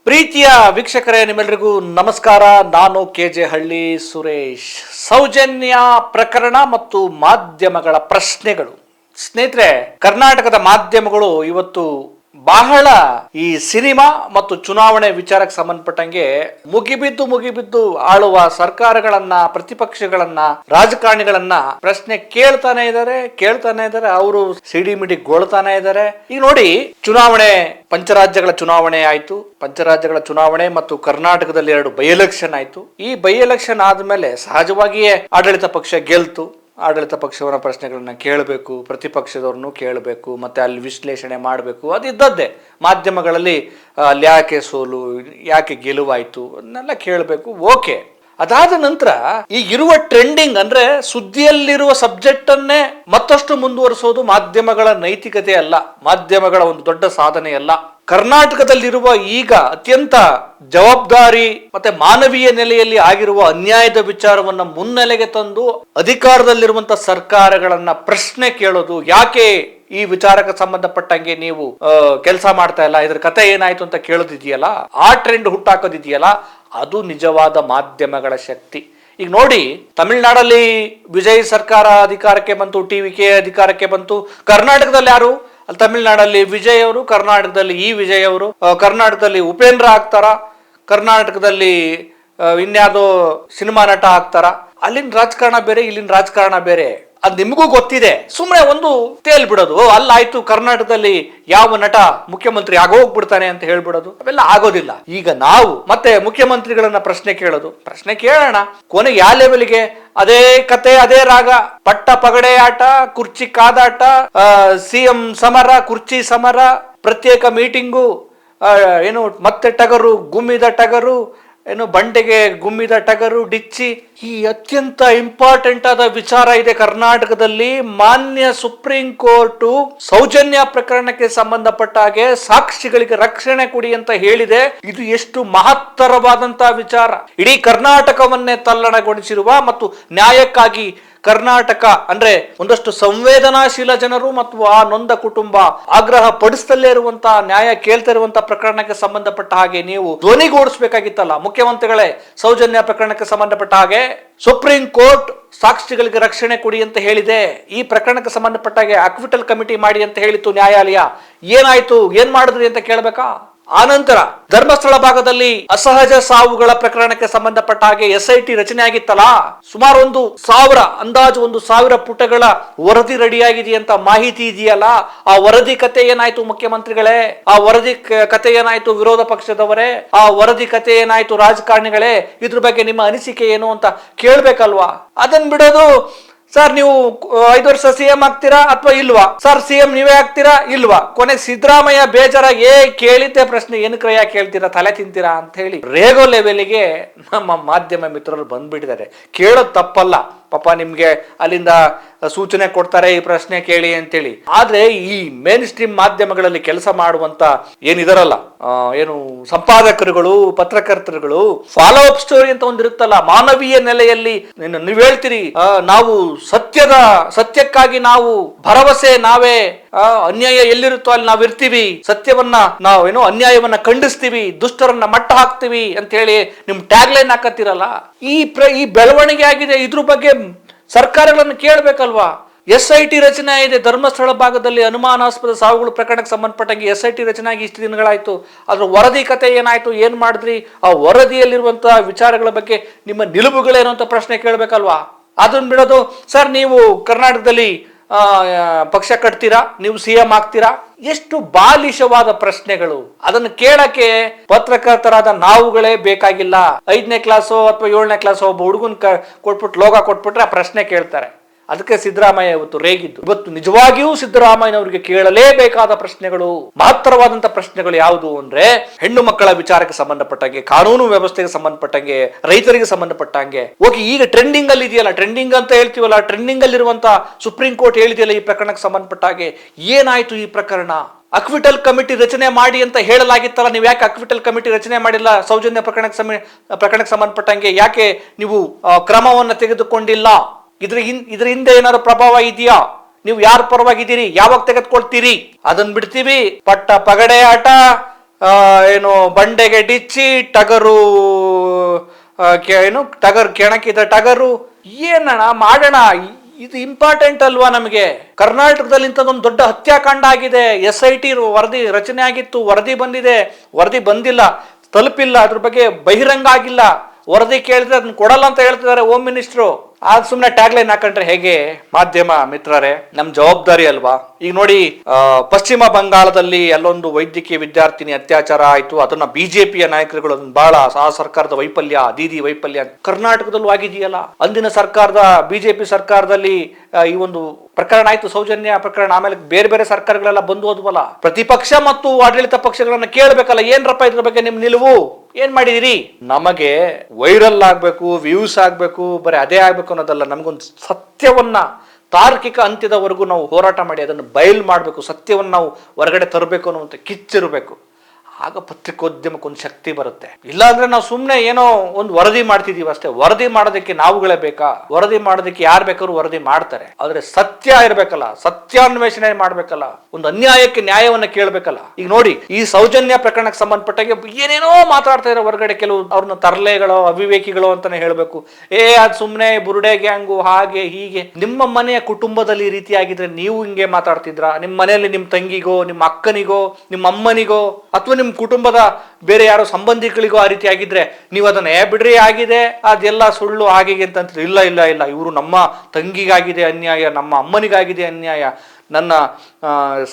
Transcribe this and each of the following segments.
ಪ್ರೀತಿಯ ವೀಕ್ಷಕರೇ, ನಿಮ್ಮೆಲ್ಲರಿಗೂ ನಮಸ್ಕಾರ. ನಾನು ಕೆಜೆ ಹಳ್ಳಿ ಸುರೇಶ್. ಸೌಜನ್ಯ ಪ್ರಕರಣ ಮತ್ತು ಮಾಧ್ಯಮಗಳ ಪ್ರಶ್ನೆಗಳು. ಸ್ನೇಹಿತರೆ, ಕರ್ನಾಟಕದ ಮಾಧ್ಯಮಗಳು ಇವತ್ತು ಬಹಳ ಈ ಸಿನಿಮಾ ಮತ್ತು ಚುನಾವಣೆ ವಿಚಾರಕ್ಕೆ ಸಂಬಂಧಪಟ್ಟಂಗೆ ಮುಗಿಬಿದ್ದು ಆಳುವ ಸರ್ಕಾರಗಳನ್ನ, ಪ್ರತಿಪಕ್ಷಗಳನ್ನ, ರಾಜಕಾರಣಿಗಳನ್ನ ಪ್ರಶ್ನೆ ಕೇಳ್ತಾನೆ ಇದ್ದಾರೆ. ಅವರು ಸಿಡಿಮಿಡಿ ಗೊಳ್ತಾನೆ ಇದ್ದಾರೆ. ಈಗ ನೋಡಿ, ಚುನಾವಣೆ, ಪಂಚರಾಜ್ಯಗಳ ಚುನಾವಣೆ ಆಯ್ತು. ಪಂಚರಾಜ್ಯಗಳ ಚುನಾವಣೆ ಮತ್ತು ಕರ್ನಾಟಕದಲ್ಲಿ 2 ಬೈ ಎಲೆಕ್ಷನ್ ಆಯ್ತು. ಈ ಬೈ ಎಲೆಕ್ಷನ್ ಆದ್ಮೇಲೆ ಸಹಜವಾಗಿಯೇ ಆಡಳಿತ ಪಕ್ಷ ಗೆಲ್ತು. ಆಡಳಿತ ಪಕ್ಷವರ ಪ್ರಶ್ನೆಗಳನ್ನ ಕೇಳಬೇಕು, ಪ್ರತಿಪಕ್ಷದವ್ರನ್ನು ಕೇಳಬೇಕು, ಮತ್ತೆ ಅಲ್ಲಿ ವಿಶ್ಲೇಷಣೆ ಮಾಡಬೇಕು. ಅದಿದ್ದದ್ದೇ ಮಾಧ್ಯಮಗಳಲ್ಲಿ. ಅಲ್ಲಿ ಯಾಕೆ ಸೋಲು, ಯಾಕೆ ಗೆಲುವಾಯ್ತು ಅದನ್ನೆಲ್ಲ ಕೇಳಬೇಕು. ಓಕೆ. ಅದಾದ ನಂತರ ಈಗಿರುವ ಟ್ರೆಂಡಿಂಗ್ ಅಂದ್ರೆ ಸುದ್ದಿಯಲ್ಲಿರುವ ಸಬ್ಜೆಕ್ಟ್ ಅನ್ನೇ ಮತ್ತಷ್ಟು ಮುಂದುವರಿಸೋದು ಮಾಧ್ಯಮಗಳ ನೈತಿಕತೆ ಅಲ್ಲ, ಮಾಧ್ಯಮಗಳ ಒಂದು ದೊಡ್ಡ ಸಾಧನೆ ಅಲ್ಲ. ಕರ್ನಾಟಕದಲ್ಲಿರುವ ಈಗ ಅತ್ಯಂತ ಜವಾಬ್ದಾರಿ ಮತ್ತೆ ಮಾನವೀಯ ನೆಲೆಯಲ್ಲಿ ಆಗಿರುವ ಅನ್ಯಾಯದ ವಿಚಾರವನ್ನ ಮುನ್ನೆಲೆಗೆ ತಂದು ಅಧಿಕಾರದಲ್ಲಿರುವಂತಹ ಸರ್ಕಾರಗಳನ್ನ ಪ್ರಶ್ನೆ ಕೇಳೋದು, ಯಾಕೆ ಈ ವಿಚಾರಕ್ಕೆ ಸಂಬಂಧಪಟ್ಟಂಗೆ ನೀವು ಕೆಲಸ ಮಾಡ್ತಾ ಇಲ್ಲ, ಇದ್ರ ಕತೆ ಏನಾಯ್ತು ಅಂತ ಕೇಳೋದಿದೆಯಲ್ಲ, ಆ ಟ್ರೆಂಡ್ ಹುಟ್ಟಾಕೋದಿದೆಯಲ್ಲ, ಅದು ನಿಜವಾದ ಮಾಧ್ಯಮಗಳ ಶಕ್ತಿ. ಈಗ ನೋಡಿ, ತಮಿಳುನಾಡಲ್ಲಿ ವಿಜಯ್ ಸರ್ಕಾರ ಅಧಿಕಾರಕ್ಕೆ ಬಂತು, ಟಿವಿಕೆ ಅಧಿಕಾರಕ್ಕೆ ಬಂತು. ಕರ್ನಾಟಕದಲ್ಲಿ ಯಾರು? ಅಲ್ಲಿ ತಮಿಳುನಾಡಲ್ಲಿ ವಿಜಯ್ ಅವರು, ಕರ್ನಾಟಕದಲ್ಲಿ ಈ ವಿಜಯ್ ಅವರು, ಕರ್ನಾಟಕದಲ್ಲಿ ಉಪೇಂದ್ರ ಆಗ್ತಾರ, ಕರ್ನಾಟಕದಲ್ಲಿ ಇನ್ಯಾವುದೋ ಸಿನಿಮಾ ನಟ ಆಗ್ತಾರ. ಅಲ್ಲಿನ ರಾಜಕಾರಣ ಬೇರೆ, ಇಲ್ಲಿನ ರಾಜಕಾರಣ ಬೇರೆ. ಅದು ನಿಮಗೂ ಗೊತ್ತಿದೆ. ಸುಮ್ಮನೆ ಒಂದು ತೇಲ್ ಬಿಡೋದು, ಅಲ್ಲಾಯ್ತು ಕರ್ನಾಟಕದಲ್ಲಿ ಯಾವ ನಟ ಮುಖ್ಯಮಂತ್ರಿ ಆಗೋಗ್ಬಿಡ್ತಾನೆ ಅಂತ ಹೇಳ್ಬಿಡೋದು, ಅವೆಲ್ಲ ಆಗೋದಿಲ್ಲ. ಈಗ ನಾವು ಮತ್ತೆ ಮುಖ್ಯಮಂತ್ರಿಗಳನ್ನ ಪ್ರಶ್ನೆ ಕೇಳೋದು, ಪ್ರಶ್ನೆ ಕೇಳೋಣ, ಕೊನೆಗೆ ಯಾವ ಲೆವೆಲ್ಗೆ ಅದೇ ಕತೆ, ಅದೇ ರಾಗ, ಪಟ್ಟ ಪಗಡೆ ಆಟ, ಕುರ್ಚಿ ಕಾದಾಟ, ಸಿಎಂ ಸಮರ, ಕುರ್ಚಿ ಸಮರ, ಪ್ರತ್ಯೇಕ ಮೀಟಿಂಗು, ಏನು ಮತ್ತೆ ಟಗರು, ಗುಮ್ಮಿದ ಟಗರು, ಏನು ಬಂಡೆಗೆ ಗುಮ್ಮಿದ ಟಗರು, ಡಿಚ್ಚಿ. ಈ ಅತ್ಯಂತ ಇಂಪಾರ್ಟೆಂಟ್ ಆದ ವಿಚಾರ ಇದೆ ಕರ್ನಾಟಕದಲ್ಲಿ. ಮಾನ್ಯ ಸುಪ್ರೀಂ ಕೋರ್ಟ್ ಸೌಜನ್ಯ ಪ್ರಕರಣಕ್ಕೆ ಸಂಬಂಧಪಟ್ಟ ಹಾಗೆ ಸಾಕ್ಷಿಗಳಿಗೆ ರಕ್ಷಣೆ ಕೊಡಿ ಅಂತ ಹೇಳಿದೆ. ಇದು ಎಷ್ಟು ಮಹತ್ತರವಾದಂತಹ ವಿಚಾರ. ಇಡೀ ಕರ್ನಾಟಕವನ್ನೇ ತಲ್ಲಣಗೊಳಿಸಿರುವ ಮತ್ತು ನ್ಯಾಯಕ್ಕಾಗಿ ಕರ್ನಾಟಕ ಅಂದ್ರೆ ಒಂದಷ್ಟು ಸಂವೇದನಾಶೀಲ ಜನರು ಮತ್ತು ಆ ನೊಂದ ಕುಟುಂಬ ಆಗ್ರಹ ಪಡಿಸ್ತಲೇ ಇರುವಂತಹ, ನ್ಯಾಯ ಕೇಳ್ತಾ ಇರುವಂತಹ ಪ್ರಕರಣಕ್ಕೆ ಸಂಬಂಧಪಟ್ಟ ಹಾಗೆ ನೀವು ಧ್ವನಿಗೂಡಿಸಬೇಕಾಗಿತ್ತಲ್ಲ ಮುಖ್ಯಮಂತ್ರಿಗಳೇ. ಸೌಜನ್ಯ ಪ್ರಕರಣಕ್ಕೆ ಸಂಬಂಧಪಟ್ಟ ಹಾಗೆ ಸುಪ್ರೀಂ ಕೋರ್ಟ್ ಸಾಕ್ಷಿಗಳಿಗೆ ರಕ್ಷಣೆ ಕೊಡಿ ಅಂತ ಹೇಳಿದೆ. ಈ ಪ್ರಕರಣಕ್ಕೆ ಸಂಬಂಧಪಟ್ಟ ಹಾಗೆ ಅಕ್ವಿಟಲ್ ಕಮಿಟಿ ಮಾಡಿ ಅಂತ ಹೇಳಿತ್ತು ನ್ಯಾಯಾಲಯ. ಏನಾಯ್ತು, ಏನ್ ಮಾಡಿದ್ರಿ ಅಂತ ಕೇಳಬೇಕಾ? ಆನಂತರ ಧರ್ಮಸ್ಥಳ ಭಾಗದಲ್ಲಿ ಅಸಹಜ ಸಾವುಗಳ ಪ್ರಕರಣಕ್ಕೆ ಸಂಬಂಧಪಟ್ಟ ಹಾಗೆ SIT ರಚನೆ ಆಗಿತ್ತಲ್ಲ, ಸುಮಾರು ಅಂದಾಜು 1,000 ಪುಟಗಳ ವರದಿ ರೆಡಿಯಾಗಿದೆ ಅಂತ ಮಾಹಿತಿ ಇದೆಯಲ್ಲ. ಆ ವರದಿ ಕತೆ ಏನಾಯ್ತು ಮುಖ್ಯಮಂತ್ರಿಗಳೇ? ಆ ವರದಿ ಕತೆ ಏನಾಯ್ತು ವಿರೋಧ ಪಕ್ಷದವರೇ? ಆ ವರದಿ ಕತೆ ಏನಾಯ್ತು ರಾಜಕಾರಣಿಗಳೇ? ಇದ್ರ ಬಗ್ಗೆ ನಿಮ್ಮ ಅನಿಸಿಕೆ ಏನು ಅಂತ ಕೇಳ್ಬೇಕಲ್ವಾ? ಅದನ್ ಬಿಡೋದು, ಸರ್ ನೀವು 5 ವರ್ಷ CM ಆಗ್ತೀರಾ ಅಥವಾ ಇಲ್ವಾ? ಸರ್ CM ನೀವೇ ಆಗ್ತೀರಾ ಇಲ್ವಾ? ಕೊನೆಗೆ ಸಿದ್ದರಾಮಯ್ಯ ಬೇಜಾರಾಗಿ ಕೇಳಿದ್ದೆ ಪ್ರಶ್ನೆ, ಏನಕ್ಕೆ ಯಾಕೆ ಕೇಳ್ತೀರಾ, ತಲೆ ತಿಂತೀರಾ ಅಂತ ಹೇಳಿ ರೇಗೋ ಲೆವೆಲ್ಗೆ ನಮ್ಮ ಮಾಧ್ಯಮ ಮಿತ್ರರು ಬಂದ್ಬಿಟ್ಟಿದ್ದಾರೆ. ಕೇಳೋದು ತಪ್ಪಲ್ಲ ಪಾಪ, ನಿಮ್ಗೆ ಅಲ್ಲಿಂದ ಸೂಚನೆ ಕೊಡ್ತಾರೆ ಈ ಪ್ರಶ್ನೆ ಕೇಳಿ ಅಂತೇಳಿ. ಆದ್ರೆ ಈ ಮೇನ್ ಸ್ಟ್ರೀಮ್ ಮಾಧ್ಯಮಗಳಲ್ಲಿ ಕೆಲಸ ಮಾಡುವಂತ ಏನಿದಾರಲ್ಲ, ಏನು ಸಂಪಾದಕರುಗಳು, ಪತ್ರಕರ್ತರುಗಳು, ಫಾಲೋ ಅಪ್ ಸ್ಟೋರಿ ಅಂತ ಒಂದಿರುತ್ತಲ್ಲ, ಮಾನವೀಯ ನೆಲೆಯಲ್ಲಿ ನೀವ್ ಹೇಳ್ತೀರಿ, ನಾವು ಸತ್ಯಕ್ಕಾಗಿ ನಾವು ಭರವಸೆ, ನಾವೇ ಅನ್ಯಾಯ ಎಲ್ಲಿರುತ್ತೋ ಅಲ್ಲಿ ನಾವ್ ಇರ್ತೀವಿ, ಸತ್ಯವನ್ನ ನಾವೇನೋ ಅನ್ಯಾಯವನ್ನ ಖಂಡಿಸ್ತೀವಿ, ದುಷ್ಟರನ್ನ ಮಟ್ಟ ಹಾಕ್ತಿವಿ ಅಂತ ಹೇಳಿ ನಿಮ್ ಟ್ಯಾಗ್ ಲೈನ್ ಹಾಕತ್ತಿರಲ್ಲ. ಈ ಬೆಳವಣಿಗೆ ಆಗಿದೆ. ಇದ್ರ ಬಗ್ಗೆ ಸರ್ಕಾರಗಳನ್ನು ಕೇಳಬೇಕಲ್ವಾ? SIT ರಚನೆ ಇದೆ. ಧರ್ಮಸ್ಥಳ ಭಾಗದಲ್ಲಿ ಅನುಮಾನಾಸ್ಪದ ಸಾವುಗಳು ಪ್ರಕರಣಕ್ಕೆ ಸಂಬಂಧಪಟ್ಟಂಗೆ SIT ರಚನೆ ಆಗಿ ಇಷ್ಟು ದಿನಗಳಾಯ್ತು. ಅದ್ರ ವರದಿ ಕತೆ ಏನಾಯ್ತು, ಏನ್ ಮಾಡಿದ್ರಿ? ಆ ವರದಿಯಲ್ಲಿರುವಂತಹ ವಿಚಾರಗಳ ಬಗ್ಗೆ ನಿಮ್ಮ ನಿಲುವುಗಳೇನು ಅಂತ ಪ್ರಶ್ನೆ ಕೇಳಬೇಕಲ್ವಾ? ಅದನ್ನ ಬಿಡೋದು, ಸರ್ ನೀವು ಕರ್ನಾಟಕದಲ್ಲಿ ಪಕ್ಷ ಕಟ್ತೀರಾ, ನೀವು CM ಆಗ್ತೀರಾ, ಎಷ್ಟು ಬಾಲಿಶವಾದ ಪ್ರಶ್ನೆಗಳು. ಅದನ್ನು ಕೇಳಕ್ಕೆ ಪತ್ರಕರ್ತರಾದ ನಾವುಗಳೇ ಬೇಕಾಗಿಲ್ಲ. 5ನೇ ಕ್ಲಾಸೋ ಅಥವಾ 7ನೇ ಕ್ಲಾಸೋ ಒಬ್ಬ ಹುಡುಗನ್ ಕೊಟ್ಬಿಟ್ಟು ಲೋಗ ಕೊಟ್ಬಿಟ್ರೆ ಆ ಪ್ರಶ್ನೆ ಕೇಳ್ತಾರೆ. ಅದಕ್ಕೆ ಸಿದ್ದರಾಮಯ್ಯ ಇವತ್ತು ರೇಗಿದ್ದು. ಇವತ್ತು ನಿಜವಾಗಿಯೂ ಸಿದ್ದರಾಮಯ್ಯನವರಿಗೆ ಕೇಳಲೇಬೇಕಾದ ಪ್ರಶ್ನೆಗಳು, ಮಹತ್ತರವಾದಂತ ಪ್ರಶ್ನೆಗಳು ಯಾವುದು ಅಂದ್ರೆ, ಹೆಣ್ಣು ಮಕ್ಕಳ ವಿಚಾರಕ್ಕೆ ಸಂಬಂಧಪಟ್ಟಂಗೆ, ಕಾನೂನು ವ್ಯವಸ್ಥೆಗೆ ಸಂಬಂಧಪಟ್ಟಂಗೆ, ರೈತರಿಗೆ ಸಂಬಂಧಪಟ್ಟಂಗೆ. ಓಕೆ, ಈಗ ಟ್ರೆಂಡಿಂಗ್ ಅಲ್ಲಿ ಇದೆಯಲ್ಲ, ಟ್ರೆಂಡಿಂಗ್ ಅಂತ ಹೇಳ್ತೀವಲ್ಲ, ಟ್ರೆಂಡಿಂಗ್ ಅಲ್ಲಿರುವಂತ ಸುಪ್ರೀಂ ಕೋರ್ಟ್ ಹೇಳಿದೆಯಲ್ಲ ಈ ಪ್ರಕರಣಕ್ಕೆ ಸಂಬಂಧಪಟ್ಟ ಹಾಗೆ, ಏನಾಯ್ತು ಈ ಪ್ರಕರಣ? ಅಕ್ವಿಟಲ್ ಕಮಿಟಿ ರಚನೆ ಮಾಡಿ ಅಂತ ಹೇಳಲಾಗಿತ್ತಲ್ಲ, ನೀವು ಯಾಕೆ ಅಕ್ವಿಟಲ್ ಕಮಿಟಿ ರಚನೆ ಮಾಡಿಲ್ಲ? ಸೌಜನ್ಯ ಪ್ರಕರಣಕ್ಕೆ ಸಂಬಂಧಪಟ್ಟಂಗೆ ಯಾಕೆ ನೀವು ಕ್ರಮವನ್ನು ತೆಗೆದುಕೊಂಡಿಲ್ಲ? ಇದ್ರ ಹಿಂದೆ ಏನಾದ್ರು ಪ್ರಭಾವ ಇದೆಯಾ? ನೀವು ಯಾರ ಪರವಾಗಿದ್ದೀರಿ, ಯಾವಾಗ ತೆಗೆದುಕೊಳ್ತೀರಿ? ಅದನ್ನ ಬಿಡ್ತೀವಿ. ಪಟ್ಟ ಪಗಡೆ ಆಟ, ಏನು ಬಂಡೆಗೆ ಡಿಚ್ಚಿ ಟಗರು ಏನು ಕೆಣಕಿದ ಟಗರು ಏನಣ್ಣ ಮಾಡೋಣ. ಇದು ಇಂಪಾರ್ಟೆಂಟ್ ಅಲ್ವಾ ನಮಗೆ? ಕರ್ನಾಟಕದಲ್ಲಿ ಇಂಥದ್ದೊಂದು ದೊಡ್ಡ ಹತ್ಯಾಕಾಂಡ ಆಗಿದೆ, SIT ವರದಿ ರಚನೆ ಆಗಿತ್ತು, ವರದಿ ಬಂದಿದೆ, ವರದಿ ಬಂದಿಲ್ಲ, ತಲುಪಿಲ್ಲ, ಅದ್ರ ಬಗ್ಗೆ ಬಹಿರಂಗ ಆಗಿಲ್ಲ. ವರದಿ ಕೇಳಿದ್ರೆ ಅದನ್ನ ಕೊಡಲ್ಲ ಅಂತ ಹೇಳ್ತಿದ್ದಾರೆ ಹೋಮ್ ಮಿನಿಸ್ಟ್ರು. ಆಗ ಸುಮ್ಮನೆ ಟ್ಯಾಗ್ಲೈನ್ ಹಾಕೊಂಡ್ರೆ ಹೇಗೆ? ಮಾಧ್ಯಮ ಮಿತ್ರರೇ, ನಮ್ ಜವಾಬ್ದಾರಿ ಅಲ್ವಾ? ಈಗ ನೋಡಿ, ಪಶ್ಚಿಮ ಬಂಗಾಳದಲ್ಲಿ ಅಲ್ಲೊಂದು ವೈದ್ಯಕೀಯ ವಿದ್ಯಾರ್ಥಿನಿ ಅತ್ಯಾಚಾರ ಆಯ್ತು. ಅದನ್ನ ಬಿಜೆಪಿಯ ನಾಯಕರುಗಳು ಬಹಳ ಆ ಸರ್ಕಾರದ ವೈಫಲ್ಯ, ದೀದಿ ವೈಫಲ್ಯ. ಕರ್ನಾಟಕದಲ್ಲೂ ಆಗಿದೆಯಲ್ಲ, ಅಂದಿನ ಸರ್ಕಾರದ ಬಿಜೆಪಿ ಸರ್ಕಾರದಲ್ಲಿ ಈ ಒಂದು ಪ್ರಕರಣ ಆಯ್ತು, ಸೌಜನ್ಯ ಪ್ರಕರಣ. ಆಮೇಲೆ ಬೇರೆ ಬೇರೆ ಸರ್ಕಾರಗಳೆಲ್ಲ ಬಂದು ಹೋದ್ವಲ್ಲ. ಪ್ರತಿಪಕ್ಷ ಮತ್ತು ಆಡಳಿತ ಪಕ್ಷಗಳನ್ನ ಕೇಳಬೇಕಲ್ಲ, ಏನ್ರಪ್ಪ ಇದ್ರ ಬಗ್ಗೆ ನಿಮ್ ನಿಲುವು, ಏನ್ ಮಾಡಿದಿರಿ? ನಮಗೆ ವೈರಲ್ ಆಗ್ಬೇಕು, ವ್ಯೂಸ್ ಆಗ್ಬೇಕು, ಬರೀ ಅದೇ ಆಗ್ಬೇಕು ಅನ್ನೋದಲ್ಲ. ನಮಗೊಂದು ಸತ್ಯವನ್ನ ತಾರ್ಕಿಕ ಅಂತ್ಯದವರೆಗೂ ನಾವು ಹೋರಾಟ ಮಾಡಿ ಅದನ್ನು ಬಯಲು ಮಾಡಬೇಕು, ಸತ್ಯವನ್ನು ನಾವು ಹೊರಗಡೆ ತರಬೇಕು ಅನ್ನುವಂಥ ಕಿಚ್ಚಿರಬೇಕು. ಆಗ ಪತ್ರಿಕೋದ್ಯಮಕ್ಕೊಂದು ಶಕ್ತಿ ಬರುತ್ತೆ. ಇಲ್ಲಾಂದ್ರೆ ನಾವು ಸುಮ್ಮನೆ ಏನೋ ಒಂದು ವರದಿ ಮಾಡ್ತಿದೀವಿ ಅಷ್ಟೇ. ವರದಿ ಮಾಡೋದಕ್ಕೆ ನಾವುಗಳೇ ಬೇಕಾ? ವರದಿ ಮಾಡೋದಕ್ಕೆ ಯಾರು ಬೇಕಾದ್ರೂ ವರದಿ ಮಾಡ್ತಾರೆ. ಆದ್ರೆ ಸತ್ಯ ಇರ್ಬೇಕಲ್ಲ, ಸತ್ಯಾನ್ವೇಷಣೆ ಮಾಡ್ಬೇಕಲ್ಲ, ಒಂದು ಅನ್ಯಾಯಕ್ಕೆ ನ್ಯಾಯವನ್ನ ಕೇಳ್ಬೇಕಲ್ಲ. ಈಗ ನೋಡಿ, ಈ ಸೌಜನ್ಯ ಪ್ರಕರಣಕ್ಕೆ ಸಂಬಂಧಪಟ್ಟಾಗೆ ಏನೇನೋ ಮಾತಾಡ್ತಾ ಇರೋ ಹೊರಗಡೆ ಕೆಲವು ಅವ್ರನ್ನ ತರಲೆಗಳು, ಅವಿವೇಕಿಗಳು ಅಂತಾನೆ ಹೇಳ್ಬೇಕು. ಅದ್ ಸುಮ್ಮನೆ ಬುರುಡೆ ಗ್ಯಾಂಗು, ಹಾಗೆ ಹೀಗೆ. ನಿಮ್ಮ ಮನೆಯ ಕುಟುಂಬದಲ್ಲಿ ಈ ರೀತಿ ಆಗಿದ್ರೆ ನೀವು ಹಿಂಗೆ ಮಾತಾಡ್ತಿದ್ರ? ನಿಮ್ಮ ಮನೆಯಲ್ಲಿ ನಿಮ್ಮ ತಂಗಿಗೋ, ನಿಮ್ಮ ಅಕ್ಕನಿಗೋ, ನಿಮ್ಮ ಅಮ್ಮನಿಗೋ, ಅಥವಾ ನಿಮ್ಮ ಕುಟುಂಬದ ಬೇರೆ ಯಾರೋ ಸಂಬಂಧಿಗಳಿಗೂ ಆ ರೀತಿ ಆಗಿದ್ರೆ ನೀವು ಅದನ್ನ ಬಿಡ್ರಿ, ಆಗಿದೆ, ಅದೆಲ್ಲ ಸುಳ್ಳು, ಹಾಗೆ ಅಂತ ಇಲ್ಲ ಇಲ್ಲ ಇಲ್ಲ, ಇವರು ನಮ್ಮ ತಂಗಿಗಾಗಿದೆ ಅನ್ಯಾಯ, ನಮ್ಮ ಅಮ್ಮನಿಗಾಗಿದೆ ಅನ್ಯಾಯ, ನನ್ನ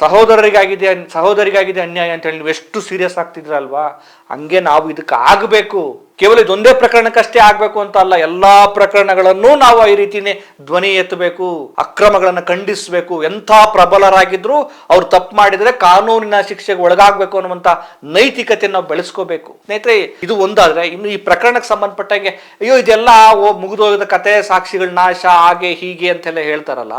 ಸಹೋದರಿಗಾಗಿದೆ ಅನ್ಯಾಯ ಅಂತ ಹೇಳಿ ನೀವು ಎಷ್ಟು ಸೀರಿಯಸ್ ಆಗ್ತಿದ್ರಲ್ವಾ? ಹಂಗೆ ನಾವು ಇದಕ್ಕೆ ಆಗಬೇಕು. ಕೇವಲ ಇದೊಂದೇ ಪ್ರಕರಣಕ್ಕಷ್ಟೇ ಆಗ್ಬೇಕು ಅಂತ ಅಲ್ಲ, ಎಲ್ಲಾ ಪ್ರಕರಣಗಳನ್ನು ನಾವು ಈ ರೀತಿನೇ ಧ್ವನಿ ಎತ್ತಬೇಕು, ಅಕ್ರಮಗಳನ್ನ ಖಂಡಿಸಬೇಕು. ಎಂಥ ಪ್ರಬಲರಾಗಿದ್ರು ಅವ್ರು ತಪ್ಪು ಮಾಡಿದ್ರೆ ಕಾನೂನಿನ ಶಿಕ್ಷೆಗೆ ಒಳಗಾಗಬೇಕು ಅನ್ನುವಂಥ ನೈತಿಕತೆ ನಾವು ಬೆಳೆಸ್ಕೋಬೇಕು. ಸ್ನೇಹಿತರೆ, ಇದು ಒಂದಾದ್ರೆ, ಇನ್ನು ಈ ಪ್ರಕರಣಕ್ಕೆ ಸಂಬಂಧಪಟ್ಟಂಗೆ ಅಯ್ಯೋ ಇದೆಲ್ಲ ಮುಗಿದೋಗದ ಕತೆ, ಸಾಕ್ಷಿಗಳ ನಾಶ, ಹಾಗೆ ಹೀಗೆ ಅಂತೆಲ್ಲ ಹೇಳ್ತಾರಲ್ಲ,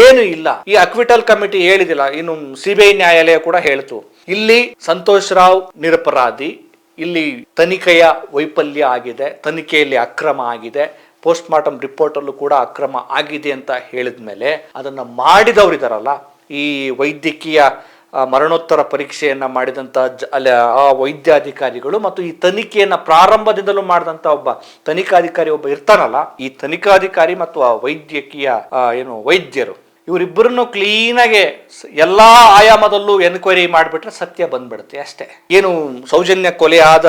ಏನು ಇಲ್ಲ. ಈ ಅಕ್ವಿಟಲ್ ಕಮಿಟಿ ಹೇಳಿದಿಲ್ಲ, ಇನ್ನು CBI ನ್ಯಾಯಾಲಯ ಕೂಡ ಹೇಳ್ತು, ಇಲ್ಲಿ ಸಂತೋಷ್ ರಾವ್ ನಿರಪರಾಧಿ, ಇಲ್ಲಿ ತನಿಖೆಯ ವೈಫಲ್ಯ ಆಗಿದೆ, ತನಿಖೆಯಲ್ಲಿ ಅಕ್ರಮ ಆಗಿದೆ, ಪೋಸ್ಟ್ ಮಾರ್ಟಮ್ ರಿಪೋರ್ಟ್ ಅಲ್ಲೂ ಕೂಡ ಅಕ್ರಮ ಆಗಿದೆ ಅಂತ ಹೇಳಿದ ಮೇಲೆ ಅದನ್ನ ಮಾಡಿದವರಿದಾರಲ್ಲ, ಈ ವೈದ್ಯಕೀಯ ಮರಣೋತ್ತರ ಪರೀಕ್ಷೆಯನ್ನ ಮಾಡಿದಂತ ಆ ವೈದ್ಯಾಧಿಕಾರಿಗಳು ಮತ್ತು ಈ ತನಿಖೆಯನ್ನ ಪ್ರಾರಂಭದಿಂದಲೂ ಮಾಡಿದಂತ ಒಬ್ಬ ತನಿಖಾಧಿಕಾರಿ ಒಬ್ಬ ಇರ್ತಾನಲ್ಲ, ಈ ತನಿಖಾಧಿಕಾರಿ ಮತ್ತು ಆ ವೈದ್ಯಕೀಯ ವೈದ್ಯರು, ಇವರಿಬ್ಬರನ್ನು ಕ್ಲೀನಾಗೆ ಎಲ್ಲಾ ಆಯಾಮದಲ್ಲೂ ಎನ್ಕ್ವೈರಿ ಮಾಡಿಬಿಟ್ರೆ ಸತ್ಯ ಬಂದ್ಬಿಡುತ್ತೆ ಅಷ್ಟೇ. ಏನು ಸೌಜನ್ಯ ಕೊಲೆ ಆದ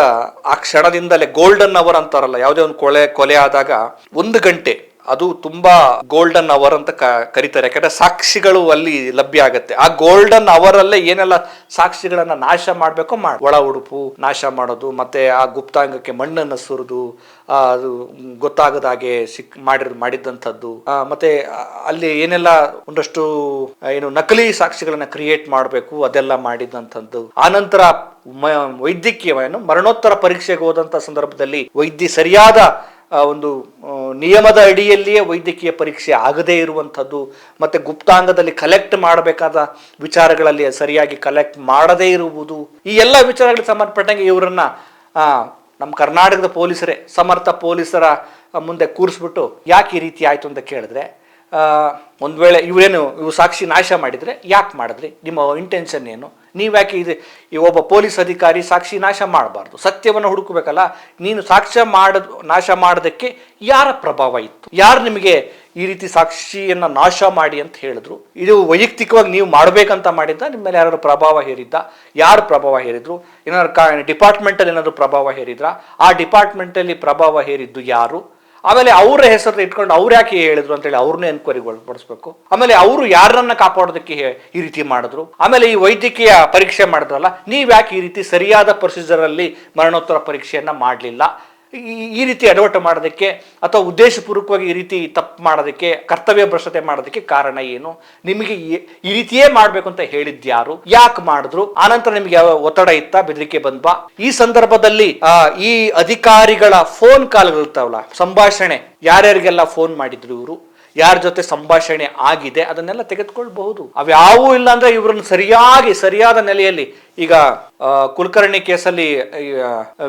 ಆ ಕ್ಷಣದಿಂದಲೇ ಗೋಲ್ಡನ್ ಅವರ್ ಅಂತಾರಲ್ಲ, ಯಾವುದೇ ಒಂದು ಕೊಲೆ ಆದಾಗ 1 ಗಂಟೆ ಅದು ತುಂಬಾ ಗೋಲ್ಡನ್ ಅವರ್ ಅಂತ ಕರೀತಾರೆ. ಯಾಕಂದ್ರೆ ಸಾಕ್ಷಿಗಳು ಅಲ್ಲಿ ಲಭ್ಯ ಆಗತ್ತೆ. ಆ ಗೋಲ್ಡನ್ ಅವರ್ ಅಲ್ಲೇ ಏನೆಲ್ಲ ಸಾಕ್ಷಿಗಳನ್ನ ನಾಶ ಮಾಡ್ಬೇಕೋ ಒಳ ಉಡುಪು ನಾಶ ಮಾಡೋದು, ಮತ್ತೆ ಆ ಗುಪ್ತಾಂಗಕ್ಕೆ ಮಣ್ಣನ್ನು ಸುರಿದು ಅದು ಗೊತ್ತಾಗದ ಹಾಗೆ ಮಾಡಿದ್ದಂಥದ್ದು, ಮತ್ತೆ ಅಲ್ಲಿ ಏನೆಲ್ಲ ಒಂದಷ್ಟು ನಕಲಿ ಸಾಕ್ಷಿಗಳನ್ನ ಕ್ರಿಯೇಟ್ ಮಾಡಬೇಕು, ಅದೆಲ್ಲ ಮಾಡಿದಂಥದ್ದು. ಆನಂತರ ವೈದ್ಯಕೀಯ ಮರಣೋತ್ತರ ಪರೀಕ್ಷೆಗೆ ಹೋದಂತ ಸಂದರ್ಭದಲ್ಲಿ ವೈದ್ಯ ಸರಿಯಾದ ಒಂದು ನಿಯಮದ ಅಡಿಯಲ್ಲಿಯೇ ವೈದ್ಯಕೀಯ ಪರೀಕ್ಷೆ ಆಗದೇ ಇರುವಂಥದ್ದು, ಮತ್ತೆ ಗುಪ್ತಾಂಗದಲ್ಲಿ ಕಲೆಕ್ಟ್ ಮಾಡಬೇಕಾದ ವಿಚಾರಗಳಲ್ಲಿ ಸರಿಯಾಗಿ ಕಲೆಕ್ಟ್ ಮಾಡದೇ ಇರುವುದು, ಈ ಎಲ್ಲ ವಿಚಾರಗಳಿಗೆ ಸಂಬಂಧಪಟ್ಟಂಗೆ ಇವರನ್ನ ನಮ್ಮ ಕರ್ನಾಟಕದ ಪೊಲೀಸರೇ, ಸಮರ್ಥ ಪೊಲೀಸರ ಮುಂದೆ ಕೂರಿಸ್ಬಿಟ್ಟು ಯಾಕೆ ಈ ರೀತಿ ಆಯ್ತು ಅಂತ ಕೇಳಿದ್ರೆ, ಒಂದ್ ವೇಳೆ ಇವು ಸಾಕ್ಷಿ ನಾಶ ಮಾಡಿದ್ರೆ ಯಾಕೆ ಮಾಡಿದ್ರಿ, ನಿಮ್ಮ ಇಂಟೆನ್ಷನ್ ಏನು, ನೀವ್ಯಾಕೆ ಈ ಒಬ್ಬ ಪೊಲೀಸ್ ಅಧಿಕಾರಿ ಸಾಕ್ಷಿ ನಾಶ ಮಾಡಬಾರ್ದು, ಸತ್ಯವನ್ನು ಹುಡುಕಬೇಕಲ್ಲ. ನೀನು ಸಾಕ್ಷ್ಯ ನಾಶ ಮಾಡೋದಕ್ಕೆ ಯಾರ ಪ್ರಭಾವ ಇತ್ತು, ಯಾರು ನಿಮಗೆ ಈ ರೀತಿ ಸಾಕ್ಷಿಯನ್ನ ನಾಶ ಮಾಡಿ ಅಂತ ಹೇಳಿದ್ರು? ಇದು ವೈಯಕ್ತಿಕವಾಗಿ ನೀವು ಮಾಡ್ಬೇಕಂತ ಮಾಡಿದ್ದ, ನಿಮ್ಮ ಮೇಲೆ ಯಾರು ಪ್ರಭಾವ ಹೇರಿದ್ದ? ಯಾರು ಪ್ರಭಾವ ಹೇರಿದ್ರು? ಏನಾದ್ರು ಡಿಪಾರ್ಟ್ಮೆಂಟಲ್ಲಿ ಏನಾದ್ರು ಪ್ರಭಾವ ಹೇರಿದ್ರ? ಆ ಡಿಪಾರ್ಟ್ಮೆಂಟಲ್ಲಿ ಪ್ರಭಾವ ಹೇರಿದ್ದು ಯಾರು? ಆಮೇಲೆ ಅವರ ಹೆಸರು ಇಟ್ಕೊಂಡು ಅವ್ರು ಯಾಕೆ ಹೇಳಿದ್ರು ಅಂತ ಹೇಳಿ ಅವ್ರನ್ನೇ ಎನ್ಕ್ವೈರಿಗೆ ಒಳಪಡಿಸ್ಬೇಕು. ಆಮೇಲೆ ಅವರು ಯಾರನ್ನ ಕಾಪಾಡೋದಕ್ಕೆ ಈ ರೀತಿ ಮಾಡಿದ್ರು? ಆಮೇಲೆ ಈ ವೈದ್ಯಕೀಯ ಪರೀಕ್ಷೆ ಮಾಡಿದ್ರಲ್ಲ, ನೀವ್ ಯಾಕೆ ಈ ರೀತಿ ಸರಿಯಾದ ಪ್ರೊಸೀಜರ್ ಅಲ್ಲಿ ಮರಣೋತ್ತರ ಪರೀಕ್ಷೆಯನ್ನ ಮಾಡಲಿಲ್ಲ? ಈ ರೀತಿ ಎಡವಟ್ಟು ಮಾಡೋದಕ್ಕೆ ಅಥವಾ ಉದ್ದೇಶಪೂರ್ವಕವಾಗಿ ಈ ರೀತಿ ತಪ್ಪು ಮಾಡೋದಕ್ಕೆ, ಕರ್ತವ್ಯ ಭ್ರಷ್ಟತೆ ಮಾಡೋದಕ್ಕೆ ಕಾರಣ ಏನು? ನಿಮಗೆ ಈ ರೀತಿಯೇ ಮಾಡ್ಬೇಕು ಅಂತ ಹೇಳಿದ್ಯಾರು? ಯಾಕೆ ಮಾಡಿದ್ರು? ಆನಂತರ ನಿಮ್ಗೆ ಯಾವ ಒತ್ತಡ ಇತ್ತಾ, ಬೆದರಿಕೆ ಬಂದ್ವಾ? ಈ ಸಂದರ್ಭದಲ್ಲಿ ಈ ಅಧಿಕಾರಿಗಳ ಫೋನ್ ಕಾಲ್ಗಳಿರ್ತಾವಲ್ಲ, ಸಂಭಾಷಣೆ, ಯಾರ್ಯಾರಿಗೆಲ್ಲ ಫೋನ್ ಮಾಡಿದ್ರು ಇವರು, ಯಾರ ಜೊತೆ ಸಂಭಾಷಣೆ ಆಗಿದೆ, ಅದನ್ನೆಲ್ಲ ತೆಗೆದುಕೊಳ್ಬಹುದು. ಅವ್ಯಾವೂ ಇಲ್ಲ ಅಂದ್ರೆ ಇವ್ರನ್ನ ಸರಿಯಾದ ನೆಲೆಯಲ್ಲಿ, ಈಗ ಕುಲಕರ್ಣಿ ಕೇಸಲ್ಲಿ,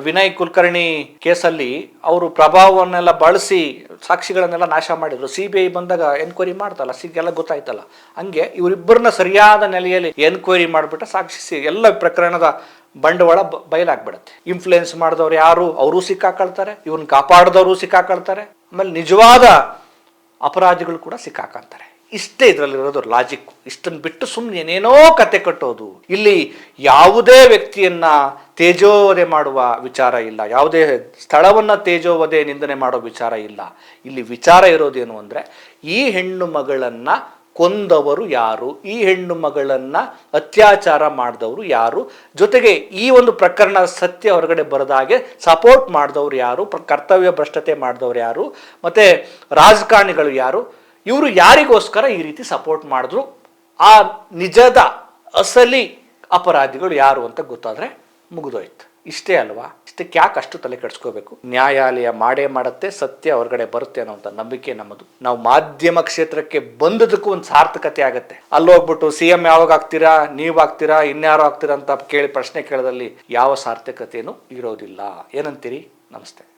ವಿನಯ್ ಕುಲಕರ್ಣಿ ಕೇಸಲ್ಲಿ ಅವರು ಪ್ರಭಾವವನ್ನೆಲ್ಲ ಬಳಸಿ ಸಾಕ್ಷಿಗಳನ್ನೆಲ್ಲ ನಾಶ ಮಾಡಿದ್ರು. CBI ಬಂದಾಗ ಎನ್ಕ್ವೈರಿ ಮಾಡ್ತಲ್ಲ, ಎಲ್ಲ ಗೊತ್ತಾಯ್ತಲ್ಲ. ಹಂಗೆ ಇವರಿಬ್ಬರನ್ನ ಸರಿಯಾದ ನೆಲೆಯಲ್ಲಿ ಎನ್ಕ್ವೈರಿ ಮಾಡಿಬಿಟ್ರೆ ಸಾಕ್ಷಿ ಎಲ್ಲ ಪ್ರಕರಣದ ಬಂಡವಾಳ ಬಯಲಾಗ್ಬಿಡುತ್ತೆ. ಇನ್ಫ್ಲೂಯೆನ್ಸ್ ಮಾಡಿದವ್ರು ಯಾರು ಅವರು ಸಿಕ್ಕಾಕೊಳ್ತಾರೆ, ಇವನ್ ಕಾಪಾಡಿದವರು ಸಿಕ್ಕಾಕೊಳ್ತಾರೆ, ಆಮೇಲೆ ನಿಜವಾದ ಅಪರಾಧಿಗಳು ಕೂಡ ಸಿಕ್ಕಾಕೊಂತಾರೆ. ಇಷ್ಟೇ ಇದರಲ್ಲಿರೋದು ಲಾಜಿಕ್. ಇಷ್ಟನ್ನು ಬಿಟ್ಟು ಸುಮ್ಮನೆ ಏನೇನೋ ಕತೆ ಕಟ್ಟೋದು. ಇಲ್ಲಿ ಯಾವುದೇ ವ್ಯಕ್ತಿಯನ್ನ ತೇಜೋವಧೆ ಮಾಡುವ ವಿಚಾರ ಇಲ್ಲ, ಯಾವುದೇ ಸ್ಥಳವನ್ನ ತೇಜೋವಧೆ ನಿಂದನೆ ಮಾಡೋ ವಿಚಾರ ಇಲ್ಲ. ಇಲ್ಲಿ ವಿಚಾರ ಇರೋದೇನು ಅಂದರೆ ಈ ಹೆಣ್ಣು ಮಗಳನ್ನ ಕೊಂದವರು ಯಾರು, ಈ ಹೆಣ್ಣು ಮಗಳನ್ನ ಅತ್ಯಾಚಾರ ಮಾಡಿದವರು ಯಾರು, ಜೊತೆಗೆ ಈ ಒಂದು ಪ್ರಕರಣ ಸತ್ಯ ಹೊರಗಡೆ ಬರದಾಗೆ ಸಪೋರ್ಟ್ ಮಾಡಿದವರು ಯಾರು, ಕರ್ತವ್ಯ ಭ್ರಷ್ಟತೆ ಮಾಡಿದವರು ಯಾರು, ಮತ್ತೆ ರಾಜಕಾರಣಿಗಳು ಯಾರು, ಇವರು ಯಾರಿಗೋಸ್ಕರ ಈ ರೀತಿ ಸಪೋರ್ಟ್ ಮಾಡಿದ್ರು, ಆ ನಿಜದ ಅಸಲಿ ಅಪರಾಧಿಗಳು ಯಾರು ಅಂತ ಗೊತ್ತಾದ್ರೆ ಮುಗಿದೋಯ್ತು. ಇಷ್ಟೇ ಅಲ್ವಾ? ಇಷ್ಟಕ್ಕೆ ಯಾಕೆ ಅಷ್ಟು ತಲೆ ಕೆಡಿಸ್ಕೋಬೇಕು? ನ್ಯಾಯಾಲಯ ಮಾಡೇ ಮಾಡುತ್ತೆ, ಸತ್ಯ ಹೊರಗಡೆ ಬರುತ್ತೆ ಅನ್ನೋಂಥ ನಂಬಿಕೆ ನಮ್ಮದು. ನಾವು ಮಾಧ್ಯಮ ಕ್ಷೇತ್ರಕ್ಕೆ ಬಂದದಕ್ಕೂ ಒಂದು ಸಾರ್ಥಕತೆ ಆಗುತ್ತೆ. ಅಲ್ಲೋಗ್ಬಿಟ್ಟು CM ಯಾವಾಗ ಆಗ್ತೀರಾ, ನೀವು ಆಗ್ತೀರಾ, ಇನ್ಯಾರೋ ಆಗ್ತೀರಾ ಅಂತ ಪ್ರಶ್ನೆ ಕೇಳೋದಲ್ಲಿ ಯಾವ ಸಾರ್ಥಕತೆಯೂ ಇರೋದಿಲ್ಲ. ಏನಂತೀರಿ? ನಮಸ್ತೆ.